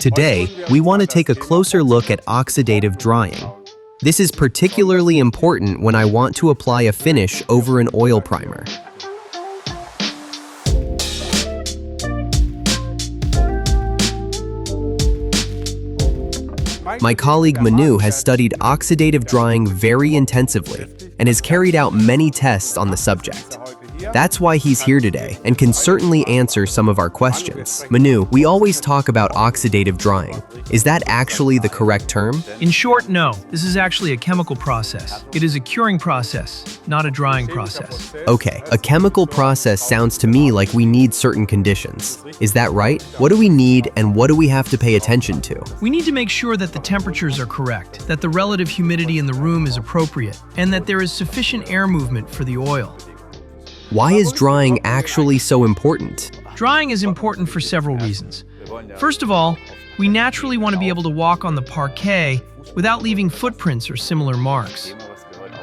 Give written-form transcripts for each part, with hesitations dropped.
Today, we want to take a closer look at oxidative drying. This is particularly important when I want to apply a finish over an oil primer. My colleague Manu has studied oxidative drying very intensively and has carried out many tests on the subject. That's why he's here today and can certainly answer some of our questions. Manu, we always talk about oxidative drying. Is that actually the correct term? In short, no. This is actually a chemical process. It is a curing process, not a drying process. Okay, a chemical process sounds to me like we need certain conditions. Is that right? What do we need and what do we have to pay attention to? We need to make sure that the temperatures are correct, that the relative humidity in the room is appropriate, and that there is sufficient air movement for the oil. Why is drying actually so important? Drying is important for several reasons. First of all, we naturally want to be able to walk on the parquet without leaving footprints or similar marks.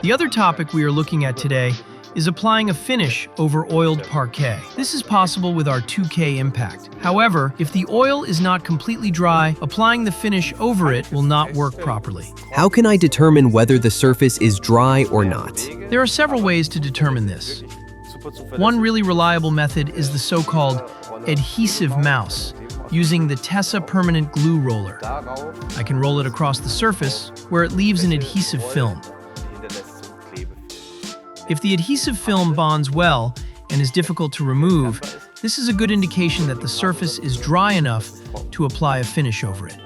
The other topic we are looking at today is applying a finish over oiled parquet. This is possible with our 2K impact. However, if the oil is not completely dry, applying the finish over it will not work properly. How can I determine whether the surface is dry or not? There are several ways to determine this. One really reliable method is the so-called adhesive mouse, using the Tessa permanent glue roller. I can roll it across the surface where it leaves an adhesive film. If the adhesive film bonds well and is difficult to remove, this is a good indication that the surface is dry enough to apply a finish over it.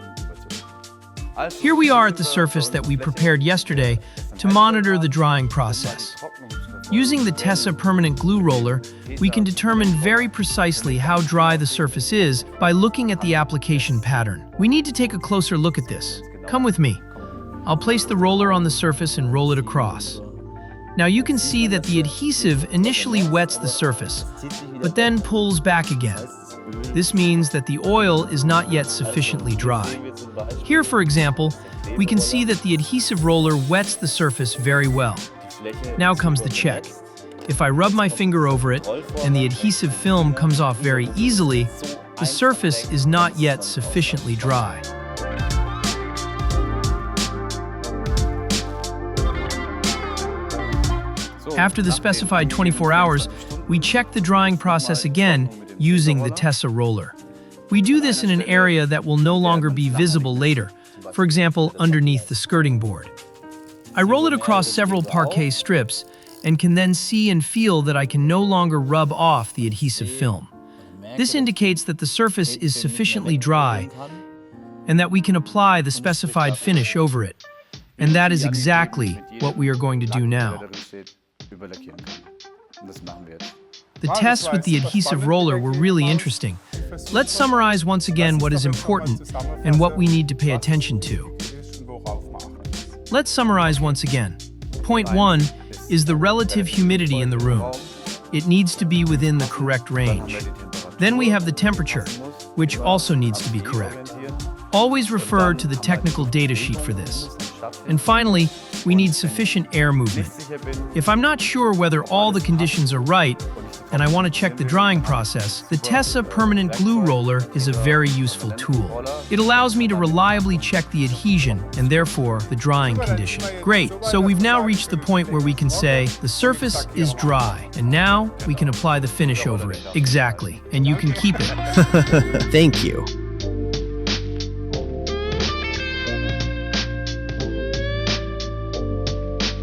Here we are at the surface that we prepared yesterday to monitor the drying process. Using the Tessa permanent glue roller, we can determine very precisely how dry the surface is by looking at the application pattern. We need to take a closer look at this. Come with me. I'll place the roller on the surface and roll it across. Now you can see that the adhesive initially wets the surface, but then pulls back again. This means that the oil is not yet sufficiently dry. Here, for example, we can see that the adhesive roller wets the surface very well. Now comes the check. If I rub my finger over it and the adhesive film comes off very easily, the surface is not yet sufficiently dry. After the specified 24 hours, we check the drying process again using the Tessa roller. We do this in an area that will no longer be visible later, for example, underneath the skirting board. I roll it across several parquet strips and can then see and feel that I can no longer rub off the adhesive film. This indicates that the surface is sufficiently dry and that we can apply the specified finish over it. And that is exactly what we are going to do now. The tests with the adhesive roller were really interesting. Let's summarize once again what is important and what we need to pay attention to. Let's summarize once again. Point 1 is the relative humidity in the room. It needs to be within the correct range. Then we have the temperature, which also needs to be correct. Always refer to the technical data sheet for this. And finally, we need sufficient air movement. If I'm not sure whether all the conditions are right, and I want to check the drying process, the Tessa permanent glue roller is a very useful tool. It allows me to reliably check the adhesion and therefore the drying condition. Great, so we've now reached the point where we can say the surface is dry, and now we can apply the finish over it. Exactly, and you can keep it. Thank you.